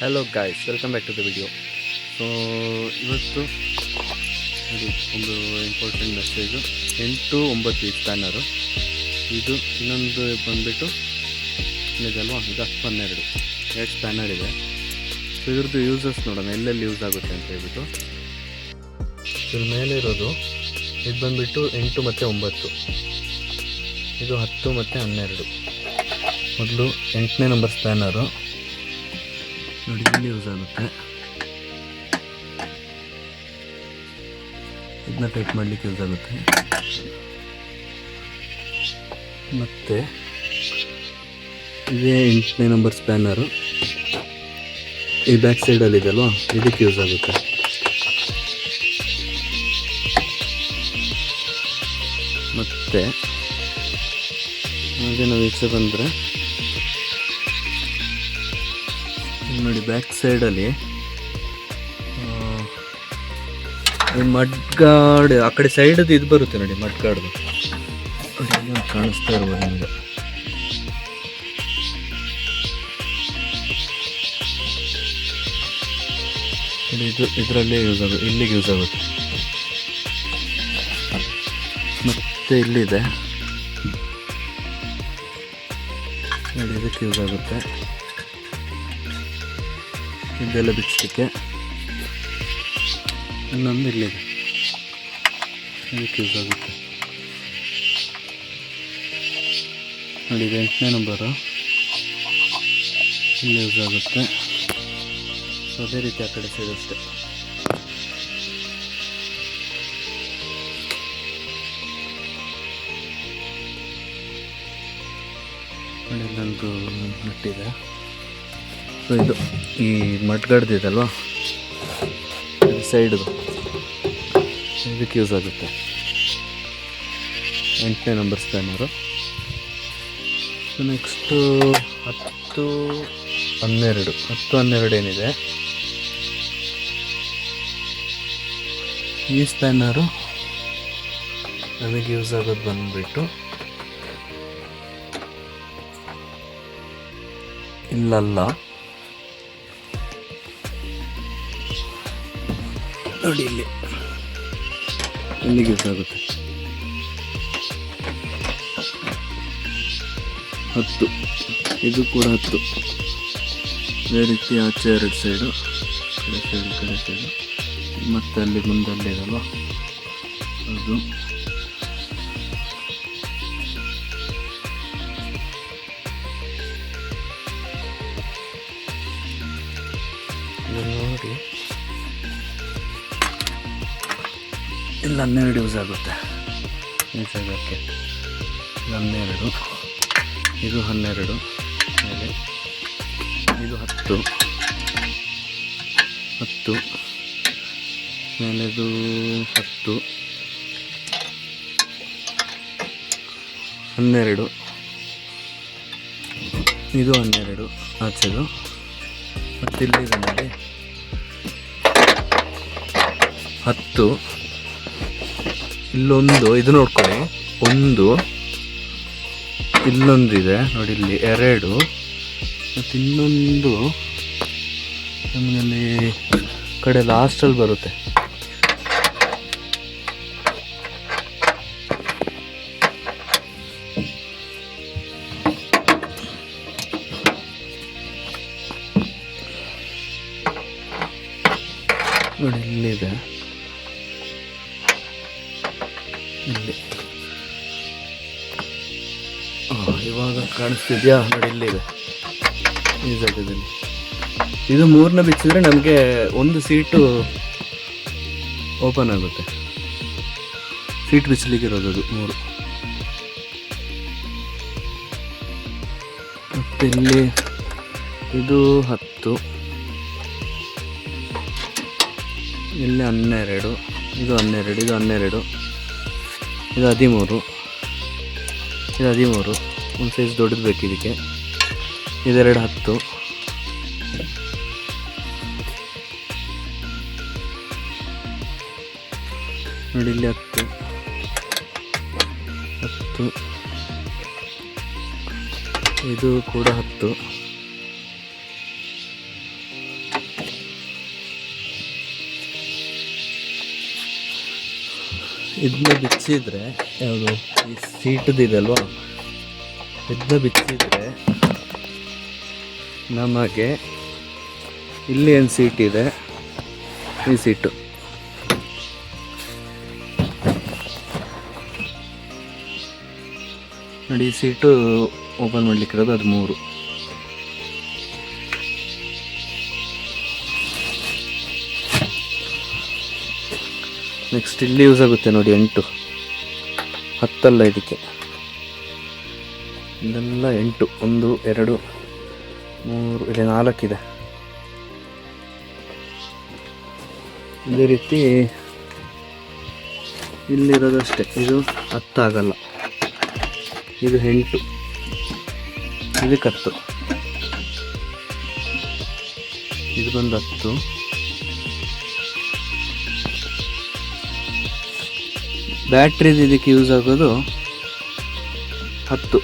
Hello guys, welcome back to the video. So ಇವತ್ತು ನೋಡಿ ಒಂದು ಇಂಪಾರ್ಟೆಂಟ್ ಮೆಸೇಜು. 8-9 ಈ ಸ್ಪ್ಯಾನರು. ಇದು ಇನ್ನೊಂದು ಬಂದುಬಿಟ್ಟು ಇದಲ್ವಾ, ಇದು 10-12 ಎರಡು ಸ್ಪ್ಯಾನರ್ ಇದೆ. ಸೊ ಇದ್ರದ್ದು ಯೂಸಸ್ ನೋಡೋಣ, ಎಲ್ಲೆಲ್ಲಿ ಯೂಸ್ ಆಗುತ್ತೆ ಅಂತ ಹೇಳ್ಬಿಟ್ಟು. ಇದ್ರ ಮೇಲೆ ಇರೋದು ಇದು ಬಂದುಬಿಟ್ಟು 8 ಮತ್ತು 9, ಇದು 10 ಮತ್ತು 12. ಮೊದಲು 8ನೇ ನಂಬರ್ ಸ್ಪ್ಯಾನರು ನೋಡಿ, ಇಲ್ಲಿ ಯೂಸ್ ಆಗುತ್ತೆ. ಇದನ್ನ ಟೈಟ್ ಮಾಡಲಿಕ್ಕೆ ಯೂಸ್ ಆಗುತ್ತೆ. ಮತ್ತು ಇದೇ 8ನೇ ನಂಬರ್ ಸ್ಪ್ಯಾನರು ಈ ಬ್ಯಾಕ್ ಸೈಡಲ್ಲಿ ಇದೆಲ್ವಾ, ಇದಕ್ಕೆ ಯೂಸ್ ಆಗುತ್ತೆ. ಮತ್ತು ಹಾಗೆ ನಾವು ಈಚೆ ಬಂದರೆ ನೋಡಿ, ಬ್ಯಾಕ್ ಸೈಡಲ್ಲಿ ಮಡ್ ಗಾರ್ಡ್ ಆ ಕಡೆ ಸೈಡದ್ದು ಇದು ಬರುತ್ತೆ ನೋಡಿ, ಮಡ್ ಗಾರ್ಡ್ದು ಕಾಣಿಸ್ತಾ ಇರ್ಬೋದು ನಿಮಗೆ. ಇದು ಇದರಲ್ಲೇ ಯೂಸ್ ಆಗುತ್ತೆ, ಇಲ್ಲಿಗೆ ಯೂಸ್ ಆಗುತ್ತೆ. ಮತ್ತು ಇಲ್ಲಿದೆ ನೋಡಿ, ಇದಕ್ಕೆ ಯೂಸ್ ಆಗುತ್ತೆ. ಇದೆಲ್ಲ ಬಿಚ್ಚಲಿಕ್ಕೆ. ಇನ್ನೊಂದು ಇಲ್ಲಿದೆ, ಇದಕ್ಕೆ ಯೂಸ್ ಆಗುತ್ತೆ ನೋಡಿ. ಇದು 8ನೇ ನಂಬರು, ಇಲ್ಲಿ ಯೂಸ್ ಆಗುತ್ತೆ. ಸೊ ಅದೇ ರೀತಿ ಆ ಕಡೆ ಸೈಡ್ ಅಷ್ಟೆ. ನೋಡಿ, ಇಲ್ಲೊಂದು ನಟ್ಟಿದೆ. ಸೊ ಇದು ಈ ಮಡ್ಗಡ್ದಿದಲ್ವ ಸೈಡ್ದು, ಇದಕ್ಕೆ ಯೂಸ್ ಆಗುತ್ತೆ. 8ನೇ ನಂಬರ್ ಸ್ಪ್ಯಾನರು. ಸೊ ನೆಕ್ಸ್ಟು 10-12 ಏನಿದೆ, ಈ ಸ್ಪ್ಯಾನರು ನಮಗೆ ಯೂಸ್ ಆಗೋದು ಬಂದುಬಿಟ್ಟು ಇಲ್ಲಲ್ಲ ನೋಡಿ, ಇಲ್ಲಿಗೆ ಯೂಸ್ ಆಗುತ್ತೆ. 10, ಇದು ಕೂಡ 10. ಅದೇ ರೀತಿ ಆಚೆ 2 ಸೈಡು, ಕಡೆ ಸೈಡು ಮತ್ತು ಅಲ್ಲಿ ಮುಂದಲ್ಲಿ ಇದಲ್ವ ಅದು. ನೋಡಿ, ಇಲ್ಲಿ 12 ಯೂಸ್ ಆಗುತ್ತೆ ಈ ಜಾಗಕ್ಕೆ. 12, ಇದು 12 ಮೇಲೆ, ಇದು 10 ಮೇಲೆದು 10, 12, ಇದು 12 ಆಚೆದು. ಮತ್ತು ಇಲ್ಲಿದೆ ನೋಡಿ 10, ಇಲ್ಲೊಂದು, ಇದು ನೋಡ್ಕೊಳ್ಳಿ, ಒಂದು ಇಲ್ಲೊಂದಿದೆ ನೋಡಿ, ಇಲ್ಲಿ 2 ಮತ್ತು ಇನ್ನೊಂದು ನಮಗಲ್ಲಿ ಕಡೆ ಲಾಸ್ಟಲ್ಲಿ ಬರುತ್ತೆ. ನೋಡಿ, ಇಲ್ಲಿದೆ, ಇಲ್ಲಿ ಇವಾಗ ಕಾಣಿಸ್ತಿದ್ಯಾ ನೋಡಿ, ಇಲ್ಲಿದೆ ಈ ಜಾಗದಲ್ಲಿ. ಇದು 3ನ ಬಿಚ್ಚಿದ್ರೆ ನಮಗೆ ಒಂದು ಸೀಟು ಓಪನ್ ಆಗುತ್ತೆ. ಸೀಟ್ ಬಿಚ್ಚಲಿಕ್ಕಿರೋದು ಅದು 3. ಮತ್ತು ಇಲ್ಲಿ ಇದು 10, ಇಲ್ಲಿ 12, ಇದು 12, ಇದು 12, ಇದು 13, ಇದು 13. ಒಂದು ಸೈಜ್ ದೊಡ್ಡದು ಬೇಕು ಇದಕ್ಕೆ. ಇದೆರಡು 10, ನೋಡಿ ಇಲ್ಲಿ 10, ಇದು ಕೂಡ 10, ಇದನ್ನ ಬಿಚ್ಚಿದ್ರೆ ಯಾವುದು ಈ ಸೀಟದಿದೆಲ್ವಾ, ಇದನ್ನ ಬಿಚ್ಚಿದ್ರೆ ನಮಗೆ ಇಲ್ಲಿ ಏನು ಸೀಟ್ ಇದೆ, ಈ ಸೀಟು ನೋಡಿ, ಈ ಸೀಟು ಓಪನ್ ಮಾಡಲಿಕ್ಕಿರೋದು ಅದು 3. ನೆಕ್ಸ್ಟ್ ಇಲ್ಲಿ ಯೂಸ್ ಆಗುತ್ತೆ ನೋಡಿ 8, 10 ಇದಕ್ಕೆ, ಇದೆಲ್ಲ 8, 1 2 3 ಇಲ್ಲಿ 4 ಇದೆ. ಇದೇ ರೀತಿ ಇಲ್ಲಿರೋದಷ್ಟೇ, ಇದು 10 ಆಗಲ್ಲ, ಇದು 8, ಇದಕ್ಕೆ 10, ಇದು ಬಂದು 10. ಬ್ಯಾಟ್ರಿದು ಇದಕ್ಕೆ ಯೂಸ್ ಆಗೋದು 10.